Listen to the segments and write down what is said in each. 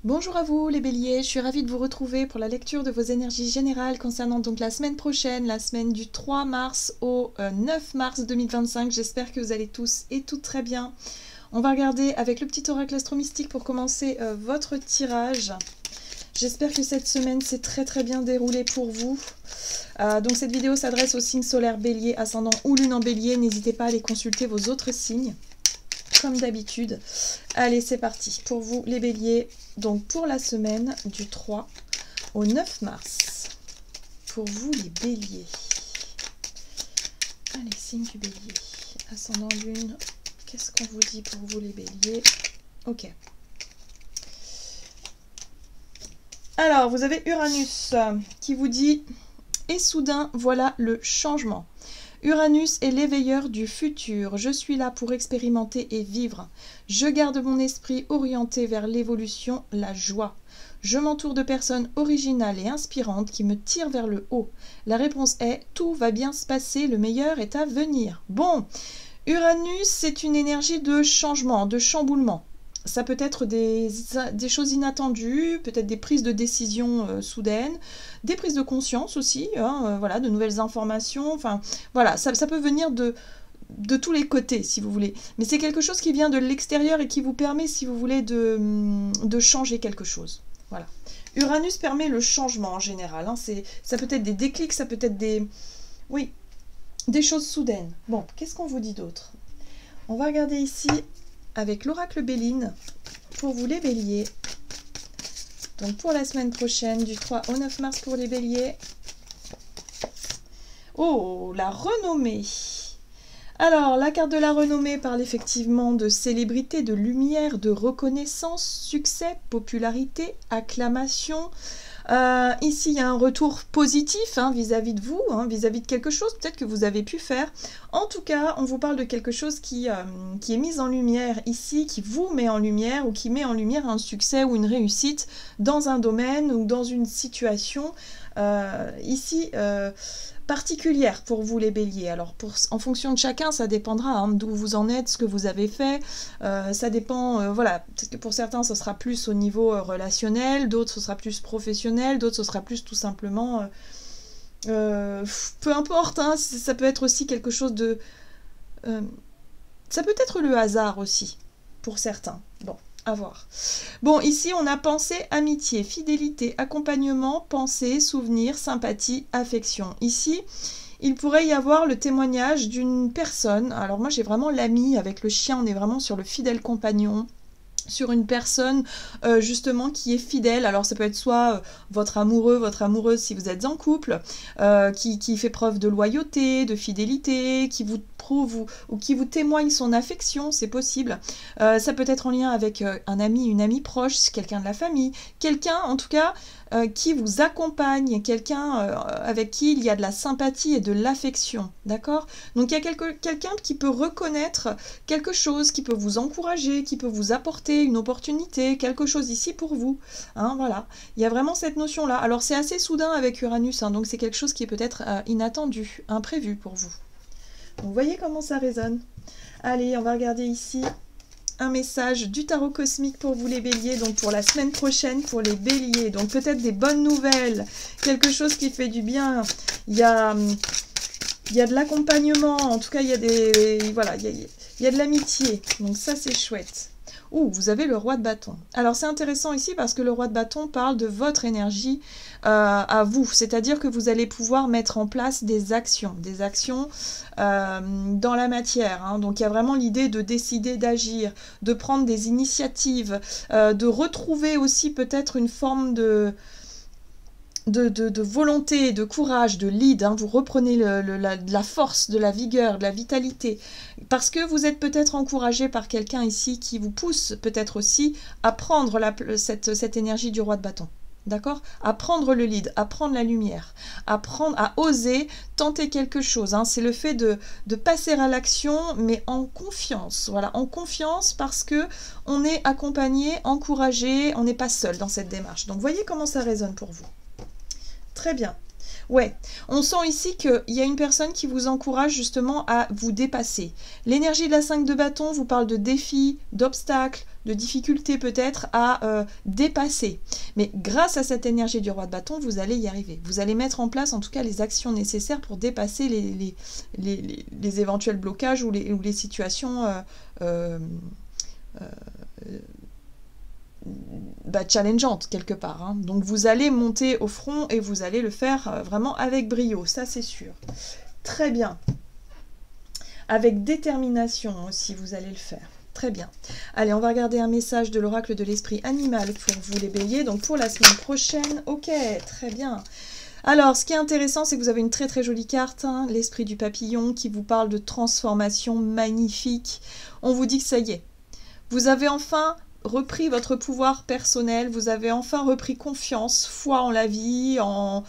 Bonjour à vous les béliers, je suis ravie de vous retrouver pour la lecture de vos énergies générales concernant donc la semaine prochaine, la semaine du 3 mars au 9 mars 2025. J'espère que vous allez tous et toutes très bien. On va regarder avec le petit oracle astro-mystique pour commencer votre tirage. J'espère que cette semaine s'est très bien déroulée pour vous. Donc cette vidéo s'adresse aux signes solaires bélier, ascendant ou lune en bélier. N'hésitez pas à aller consulter vos autres signes, comme d'habitude. Allez, c'est parti pour vous les béliers. Donc pour la semaine du 3 au 9 mars. Pour vous les béliers. Allez, signe du bélier. Ascendant lune. Qu'est-ce qu'on vous dit pour vous les béliers? Ok. Alors, vous avez Uranus qui vous dit « Et soudain, voilà le changement ». Uranus est l'éveilleur du futur. Je suis là pour expérimenter et vivre. Je garde mon esprit orienté vers l'évolution, la joie. Je m'entoure de personnes originales et inspirantes qui me tirent vers le haut. La réponse est « Tout va bien se passer, le meilleur est à venir ». Bon, Uranus, c'est une énergie de changement, de chamboulement. Ça peut être des choses inattendues, peut-être des prises de décision soudaines, des prises de conscience aussi, voilà, de nouvelles informations. Enfin, voilà, ça peut venir de tous les côtés, si vous voulez. Mais c'est quelque chose qui vient de l'extérieur et qui vous permet, si vous voulez, de changer quelque chose. Voilà. Uranus permet le changement en général. Ça peut être des déclics, ça peut être des... Oui, des choses soudaines. Bon, qu'est-ce qu'on vous dit d'autre? On va regarder ici... avec l'oracle Béline, pour vous les béliers. Donc pour la semaine prochaine, du 3 au 9 mars pour les béliers. Oh, la renommée. Alors, la carte de la renommée parle effectivement de célébrité, de lumière, de reconnaissance, succès, popularité, acclamation. Ici, il y a un retour positif vis-à-vis de vous, vis-à-vis de quelque chose peut-être que vous avez pu faire. En tout cas, on vous parle de quelque chose qui est mis en lumière ici, qui vous met en lumière ou qui met en lumière un succès ou une réussite dans un domaine ou dans une situation particulière pour vous les béliers. Alors en fonction de chacun, ça dépendra d'où vous en êtes, ce que vous avez fait. Ça dépend, voilà, peut-être que pour certains, ce sera plus au niveau relationnel, d'autres, ce sera plus professionnel, d'autres, ce sera plus tout simplement... peu importe, ça peut être aussi quelque chose de... ça peut être le hasard aussi, pour certains. Bon, à voir. Bon, ici, on a pensée, amitié, fidélité, accompagnement, pensée, souvenir, sympathie, affection. Ici, il pourrait y avoir le témoignage d'une personne. Alors moi, j'ai vraiment l'ami avec le chien. On est vraiment sur le fidèle compagnon, sur une personne justement qui est fidèle. Alors ça peut être soit votre amoureux, votre amoureuse si vous êtes en couple, qui fait preuve de loyauté, de fidélité, qui vous prouve ou qui vous témoigne son affection, c'est possible. Ça peut être en lien avec un ami, une amie proche, quelqu'un de la famille, quelqu'un en tout cas qui vous accompagne, quelqu'un avec qui il y a de la sympathie et de l'affection, d'accord? Donc il y a quelqu'un qui peut reconnaître quelque chose, qui peut vous encourager, qui peut vous apporter une opportunité, quelque chose ici pour vous, voilà. Il y a vraiment cette notion-là. Alors c'est assez soudain avec Uranus, donc c'est quelque chose qui est peut-être inattendu, imprévu pour vous. Donc, vous voyez comment ça résonne? Allez, on va regarder ici un message du tarot cosmique pour vous les béliers, donc pour la semaine prochaine pour les béliers. Donc peut-être des bonnes nouvelles, quelque chose qui fait du bien. Il y a de l'accompagnement, en tout cas il y a des... Voilà, il y a de l'amitié, donc ça c'est chouette. Ouh, vous avez le roi de bâton. Alors c'est intéressant ici parce que le roi de bâton parle de votre énergie à vous. C'est-à-dire que vous allez pouvoir mettre en place des actions dans la matière. Donc il y a vraiment l'idée de décider d'agir, de prendre des initiatives, de retrouver aussi peut-être une forme de volonté, de courage, de lead, vous reprenez de la force, de la vigueur, de la vitalité, parce que vous êtes peut-être encouragé par quelqu'un ici qui vous pousse peut-être aussi à prendre cette énergie du roi de bâton, d'accord? À prendre le lead, à prendre la lumière, à oser tenter quelque chose, c'est le fait de passer à l'action, mais en confiance, voilà, en confiance parce que on est accompagné, encouragé, on n'est pas seul dans cette démarche. Donc voyez comment ça résonne pour vous. Très bien. Ouais, on sent ici qu'il y a une personne qui vous encourage justement à vous dépasser. L'énergie de la 5 de bâton vous parle de défis, d'obstacles, de difficultés peut-être à dépasser. Mais grâce à cette énergie du roi de bâton, vous allez y arriver. Vous allez mettre en place en tout cas les actions nécessaires pour dépasser les éventuels blocages ou les situations challengeante quelque part. Hein. Donc vous allez monter au front et vous allez le faire vraiment avec brio, ça c'est sûr. Très bien. Avec détermination aussi, vous allez le faire. Très bien. Allez, on va regarder un message de l'oracle de l'esprit animal pour vous les béliers. Donc pour la semaine prochaine, ok, très bien. Alors, ce qui est intéressant, c'est que vous avez une très très jolie carte, hein, l'esprit du papillon, qui vous parle de transformation magnifique. On vous dit que ça y est. Vous avez enfin repris votre pouvoir personnel, vous avez enfin repris confiance, foi en la vie, en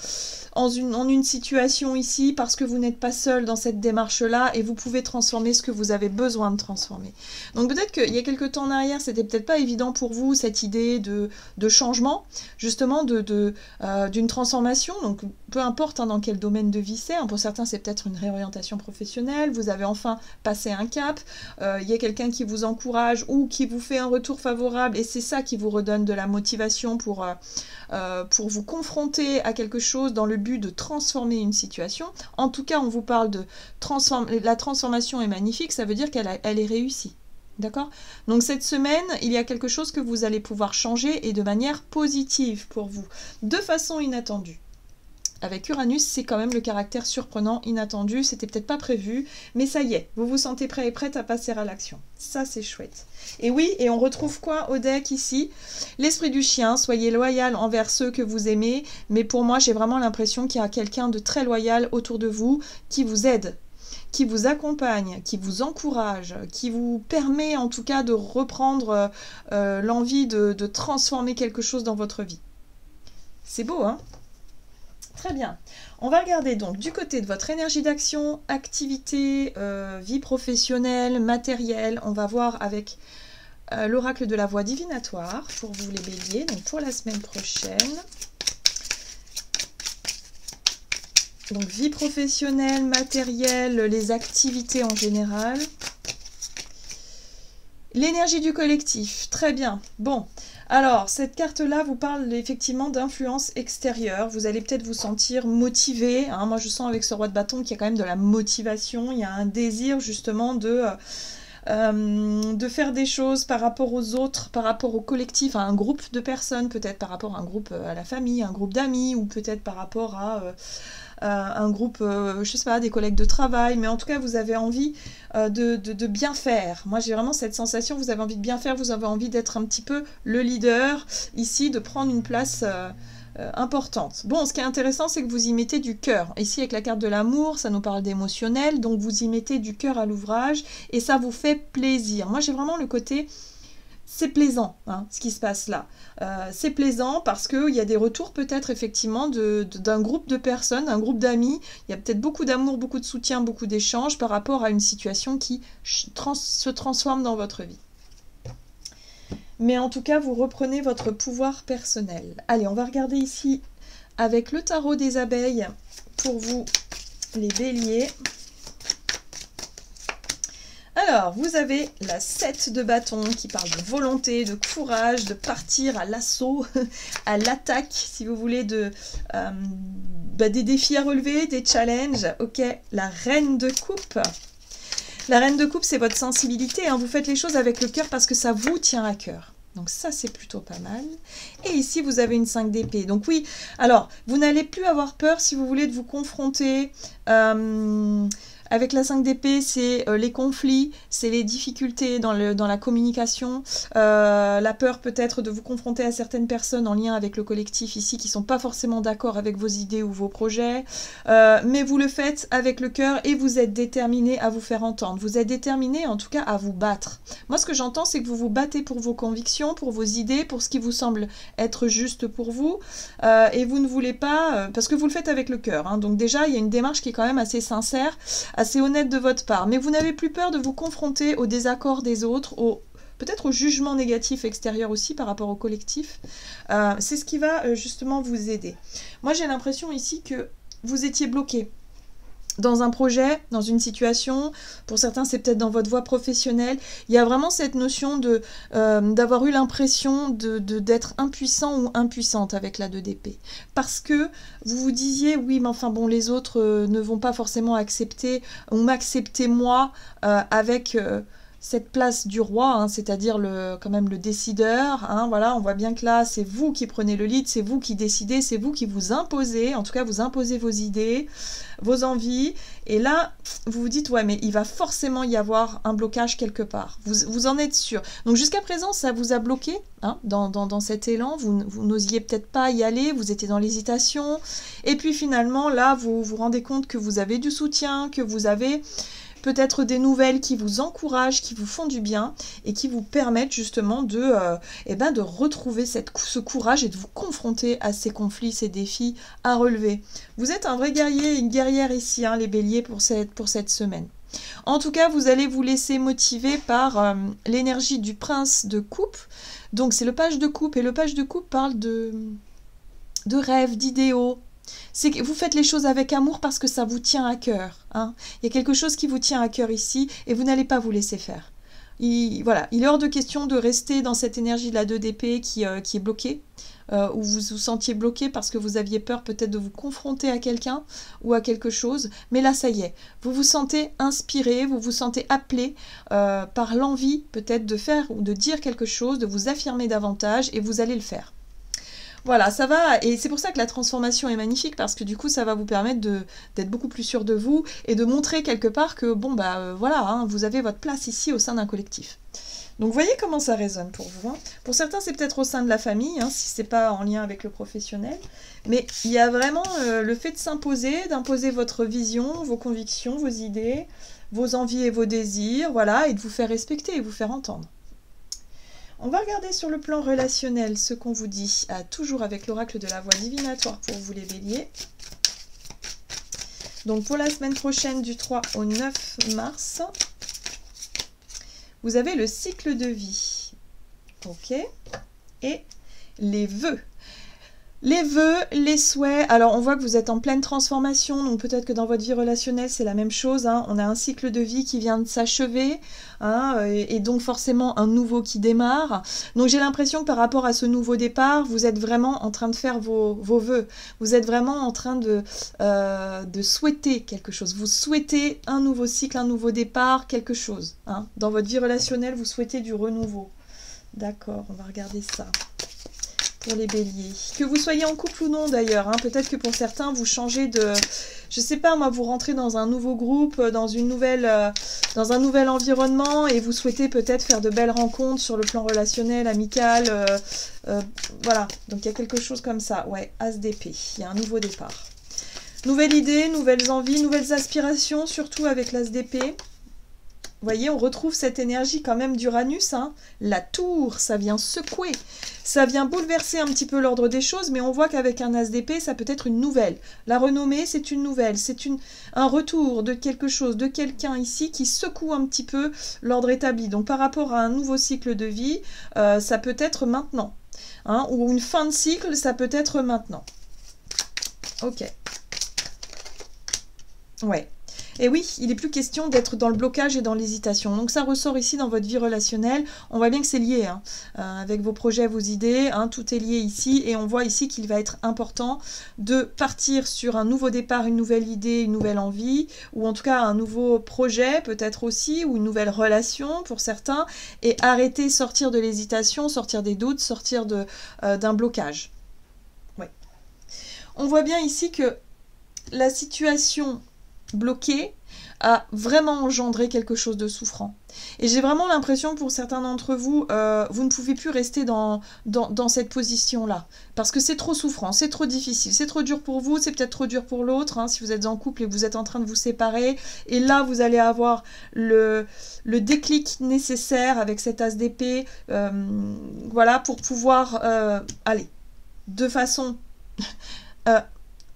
une situation ici, parce que vous n'êtes pas seul dans cette démarche-là et vous pouvez transformer ce que vous avez besoin de transformer. Donc peut-être qu'il y a quelques temps en arrière, c'était peut-être pas évident pour vous, cette idée de changement, justement d'une transformation, donc peu importe hein, dans quel domaine de vie c'est, hein, pour certains c'est peut-être une réorientation professionnelle, vous avez enfin passé un cap, il y a quelqu'un qui vous encourage ou qui vous fait un retour favorable et c'est ça qui vous redonne de la motivation pour vous confronter à quelque chose dans le but de transformer une situation. En tout cas, on vous parle de la transformation est magnifique, ça veut dire qu'elle est réussie. D'accord? Donc cette semaine, il y a quelque chose que vous allez pouvoir changer et de manière positive pour vous, de façon inattendue. Avec Uranus, c'est quand même le caractère surprenant, inattendu, c'était peut-être pas prévu, mais ça y est, vous vous sentez prêt et prête à passer à l'action. Ça, c'est chouette. Et oui, et on retrouve quoi au deck ici? L'esprit du chien, soyez loyal envers ceux que vous aimez, mais pour moi, j'ai vraiment l'impression qu'il y a quelqu'un de très loyal autour de vous qui vous aide, qui vous accompagne, qui vous encourage, qui vous permet en tout cas de reprendre l'envie de transformer quelque chose dans votre vie. C'est beau, hein? Très bien. On va regarder donc du côté de votre énergie d'action, activité, vie professionnelle, matérielle. On va voir avec l'oracle de la voix divinatoire pour vous les béliers, donc pour la semaine prochaine. Donc vie professionnelle, matérielle, les activités en général. L'énergie du collectif, très bien. Bon, alors cette carte-là vous parle effectivement d'influence extérieure. Vous allez peut-être vous sentir motivé. Hein. Moi je sens avec ce roi de bâton qu'il y a quand même de la motivation. Il y a un désir justement de faire des choses par rapport aux autres, par rapport au collectif, à un groupe de personnes, peut-être par rapport à un groupe, à la famille, un groupe d'amis, ou peut-être par rapport à un groupe, je sais pas, des collègues de travail, mais en tout cas vous avez envie de bien faire. Moi j'ai vraiment cette sensation, vous avez envie de bien faire, vous avez envie d'être un petit peu le leader ici, de prendre une place importante. Bon, ce qui est intéressant, c'est que vous y mettez du cœur. Ici, avec la carte de l'amour, ça nous parle d'émotionnel, donc vous y mettez du cœur à l'ouvrage et ça vous fait plaisir. Moi, j'ai vraiment le côté, c'est plaisant, hein, ce qui se passe là. C'est plaisant parce qu'il y a des retours peut-être effectivement d'un groupe de personnes, un groupe d'amis. Il y a peut-être beaucoup d'amour, beaucoup de soutien, beaucoup d'échanges par rapport à une situation qui se transforme dans votre vie. Mais en tout cas, vous reprenez votre pouvoir personnel. Allez, on va regarder ici avec le tarot des abeilles pour vous, les béliers. Alors, vous avez la 7 de bâton qui parle de volonté, de courage, de partir à l'assaut, à l'attaque, si vous voulez, des défis à relever, des challenges. Ok, la reine de coupe. La reine de coupe, c'est votre sensibilité. Hein. Vous faites les choses avec le cœur parce que ça vous tient à cœur. Donc ça, c'est plutôt pas mal. Et ici, vous avez une 5 d'épée. Donc oui, alors, vous n'allez plus avoir peur, si vous voulez, de vous confronter avec la 5 d'épée, c'est les conflits, c'est les difficultés dans la communication, la peur peut-être de vous confronter à certaines personnes en lien avec le collectif ici qui ne sont pas forcément d'accord avec vos idées ou vos projets, mais vous le faites avec le cœur et vous êtes déterminé à vous faire entendre. Vous êtes déterminé en tout cas à vous battre. Moi ce que j'entends c'est que vous vous battez pour vos convictions, pour vos idées, pour ce qui vous semble être juste pour vous, et vous ne voulez pas, parce que vous le faites avec le cœur, hein, donc déjà il y a une démarche qui est quand même assez sincère, assez honnête de votre part, mais vous n'avez plus peur de vous confronter aux désaccords des autres, peut-être au jugement négatif extérieur aussi par rapport au collectif. C'est ce qui va justement vous aider. Moi j'ai l'impression ici que vous étiez bloqué dans un projet, dans une situation, pour certains c'est peut-être dans votre voie professionnelle, il y a vraiment cette notion de d'avoir eu l'impression d'être impuissant ou impuissante avec la 2 d'épée. Parce que vous vous disiez, oui mais enfin bon, les autres ne vont pas forcément accepter ou m'accepter moi avec cette place du roi, hein, c'est-à-dire quand même le décideur, hein, voilà, on voit bien que là c'est vous qui prenez le lead, c'est vous qui décidez, c'est vous qui vous imposez, en tout cas vous imposez vos idées, vos envies, et là vous vous dites ouais mais il va forcément y avoir un blocage quelque part, vous en êtes sûr. Donc jusqu'à présent ça vous a bloqué, hein, dans cet élan, vous n'osiez peut-être pas y aller, vous étiez dans l'hésitation, et puis finalement là vous vous rendez compte que vous avez du soutien, que vous avez peut-être des nouvelles qui vous encouragent, qui vous font du bien et qui vous permettent justement de retrouver ce courage et de vous confronter à ces conflits, ces défis à relever. Vous êtes un vrai guerrier, une guerrière ici, hein, les béliers, pour cette semaine. En tout cas, vous allez vous laisser motiver par l'énergie du prince de coupe. Donc c'est le page de coupe, et le page de coupe parle de rêves, d'idéaux. C'est que vous faites les choses avec amour parce que ça vous tient à cœur. Hein. Il y a quelque chose qui vous tient à cœur ici et vous n'allez pas vous laisser faire. Voilà, il est hors de question de rester dans cette énergie de la 2 d'épée qui est bloquée, où vous vous sentiez bloqué parce que vous aviez peur peut-être de vous confronter à quelqu'un ou à quelque chose. Mais là, ça y est, vous vous sentez inspiré, vous vous sentez appelé par l'envie peut-être de faire ou de dire quelque chose, de vous affirmer davantage et vous allez le faire. Voilà, ça va, et c'est pour ça que la transformation est magnifique, parce que du coup, ça va vous permettre d'être beaucoup plus sûr de vous, et de montrer quelque part que, bon, voilà, hein, vous avez votre place ici au sein d'un collectif. Donc, voyez comment ça résonne pour vous. Hein. Pour certains, c'est peut-être au sein de la famille, hein, si c'est pas en lien avec le professionnel, mais il y a vraiment le fait de s'imposer, d'imposer votre vision, vos convictions, vos idées, vos envies et vos désirs, voilà, et de vous faire respecter et vous faire entendre. On va regarder sur le plan relationnel ce qu'on vous dit, toujours avec l'oracle de la voix divinatoire pour vous les béliers. Donc pour la semaine prochaine du 3 au 9 mars, vous avez le cycle de vie, ok, et les vœux. Les vœux, les souhaits, alors on voit que vous êtes en pleine transformation, donc peut-être que dans votre vie relationnelle c'est la même chose, hein. On a un cycle de vie qui vient de s'achever, hein, et donc forcément un nouveau qui démarre. Donc j'ai l'impression que par rapport à ce nouveau départ, vous êtes vraiment en train de faire vos vœux, vous êtes vraiment en train de souhaiter quelque chose, vous souhaitez un nouveau cycle, un nouveau départ, quelque chose. Hein. Dans votre vie relationnelle, vous souhaitez du renouveau. D'accord, on va regarder ça. Pour les béliers. Que vous soyez en couple ou non d'ailleurs, hein, peut-être que pour certains vous changez de... Je sais pas moi, vous rentrez dans un nouveau groupe, dans un nouvel environnement et vous souhaitez peut-être faire de belles rencontres sur le plan relationnel, amical, voilà. Donc il y a quelque chose comme ça, ouais, As d'épée, il y a un nouveau départ. Nouvelle idée, nouvelles envies, nouvelles aspirations, surtout avec l'As d'épée. Vous voyez, on retrouve cette énergie quand même d'Uranus, hein. La tour, ça vient secouer, ça vient bouleverser un petit peu l'ordre des choses, mais on voit qu'avec un As d'épée, ça peut être une nouvelle. La renommée, c'est une nouvelle, c'est un retour de quelque chose, de quelqu'un ici qui secoue un petit peu l'ordre établi. Donc par rapport à un nouveau cycle de vie, ça peut être maintenant. Hein, ou une fin de cycle, ça peut être maintenant. Ok. Ouais. Et oui, il n'est plus question d'être dans le blocage et dans l'hésitation. Donc ça ressort ici dans votre vie relationnelle. On voit bien que c'est lié, hein, avec vos projets, vos idées. Hein, tout est lié ici. Et on voit ici qu'il va être important de partir sur un nouveau départ, une nouvelle idée, une nouvelle envie. Ou en tout cas un nouveau projet peut-être aussi. Ou une nouvelle relation pour certains. Et arrêter, sortir de l'hésitation, sortir des doutes, sortir d'un blocage. Ouais. On voit bien ici que la situation bloqué a vraiment engendré quelque chose de souffrant. Et j'ai vraiment l'impression que pour certains d'entre vous, vous ne pouvez plus rester dans cette position-là. Parce que c'est trop souffrant, c'est trop difficile, c'est trop dur pour vous, c'est peut-être trop dur pour l'autre, hein, si vous êtes en couple et vous êtes en train de vous séparer. Et là, vous allez avoir le déclic nécessaire avec cet As d'épée, voilà, pour pouvoir, aller, de façon...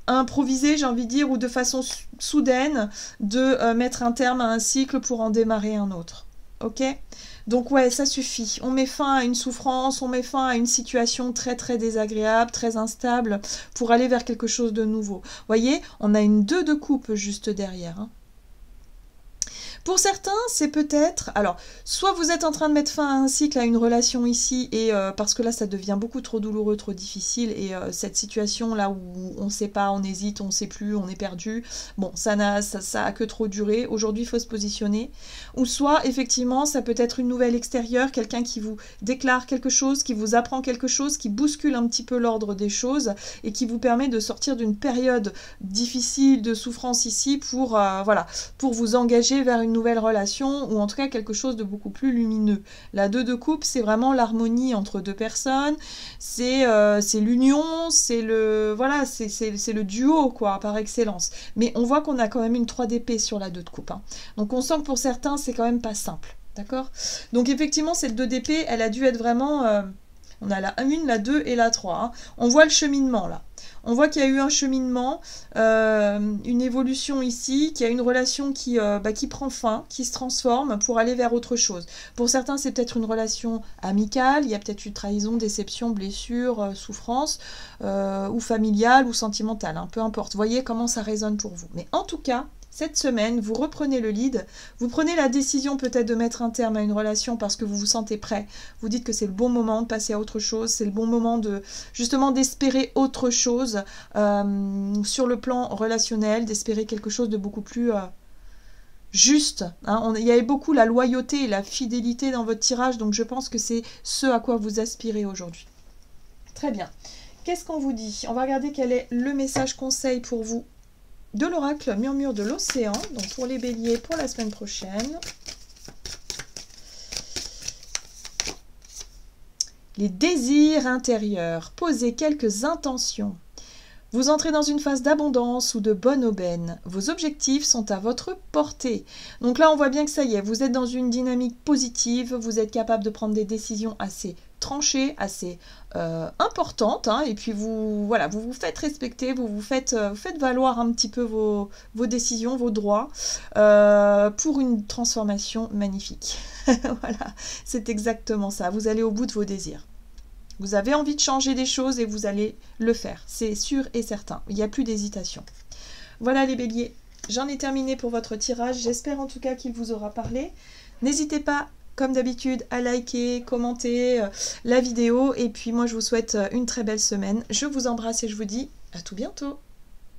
improviser, j'ai envie de dire, ou de façon soudaine, de mettre un terme à un cycle pour en démarrer un autre. Ok ? Donc ouais, ça suffit. On met fin à une souffrance, on met fin à une situation très très désagréable, très instable, pour aller vers quelque chose de nouveau. Voyez, on a une 2 de coupe juste derrière, hein. Pour certains, c'est peut-être... Alors, soit vous êtes en train de mettre fin à un cycle, à une relation ici, et parce que là, ça devient beaucoup trop douloureux, trop difficile, et cette situation-là où on ne sait pas, on hésite, on ne sait plus, on est perdu, bon, ça a que trop duré. Aujourd'hui, il faut se positionner. Ou soit, effectivement, ça peut être une nouvelle extérieure, quelqu'un qui vous déclare quelque chose, qui vous apprend quelque chose, qui bouscule un petit peu l'ordre des choses, et qui vous permet de sortir d'une période difficile, de souffrance ici, pour, voilà, pour vous engager vers une nouvelle relation, ou en tout cas quelque chose de beaucoup plus lumineux. La 2 de coupe, c'est vraiment l'harmonie entre deux personnes, c'est l'union, c'est le, voilà, c'est le duo, quoi, par excellence. Mais on voit qu'on a quand même une 3 d'épée sur la 2 de coupe, hein. Donc on sent que pour certains, c'est quand même pas simple, d'accord? Donc effectivement, cette 2 d'épée, elle a dû être vraiment... on a la 1, la 2 et la 3, hein. On voit le cheminement, là. On voit qu'il y a eu un cheminement, une évolution ici, qu'il y a une relation qui prend fin, qui se transforme pour aller vers autre chose. Pour certains, c'est peut-être une relation amicale, il y a peut-être eu trahison, déception, blessure, souffrance, ou familiale ou sentimentale, hein, peu importe. Voyez comment ça résonne pour vous. Mais en tout cas, cette semaine, vous reprenez le lead, vous prenez la décision peut-être de mettre un terme à une relation parce que vous vous sentez prêt. Vous dites que c'est le bon moment de passer à autre chose, c'est le bon moment de justement d'espérer autre chose sur le plan relationnel, d'espérer quelque chose de beaucoup plus juste, hein. Il y avait beaucoup la loyauté et la fidélité dans votre tirage, donc je pense que c'est ce à quoi vous aspirez aujourd'hui. Très bien. Qu'est-ce qu'on vous dit? On va regarder quel est le message conseil pour vous de l'oracle Murmure de l'Océan, donc pour les béliers pour la semaine prochaine. Les désirs intérieurs. Posez quelques intentions. Vous entrez dans une phase d'abondance ou de bonne aubaine. Vos objectifs sont à votre portée. Donc là, on voit bien que ça y est, vous êtes dans une dynamique positive, vous êtes capable de prendre des décisions assez tranchées, assez importantes, hein, et puis vous vous faites respecter, vous faites valoir un petit peu vos décisions, vos droits, pour une transformation magnifique. Voilà, c'est exactement ça. Vous allez au bout de vos désirs. Vous avez envie de changer des choses et vous allez le faire. C'est sûr et certain. Il n'y a plus d'hésitation. Voilà les béliers. J'en ai terminé pour votre tirage. J'espère en tout cas qu'il vous aura parlé. N'hésitez pas, comme d'habitude, à liker, commenter la vidéo. Et puis moi, je vous souhaite une très belle semaine. Je vous embrasse et je vous dis à tout bientôt.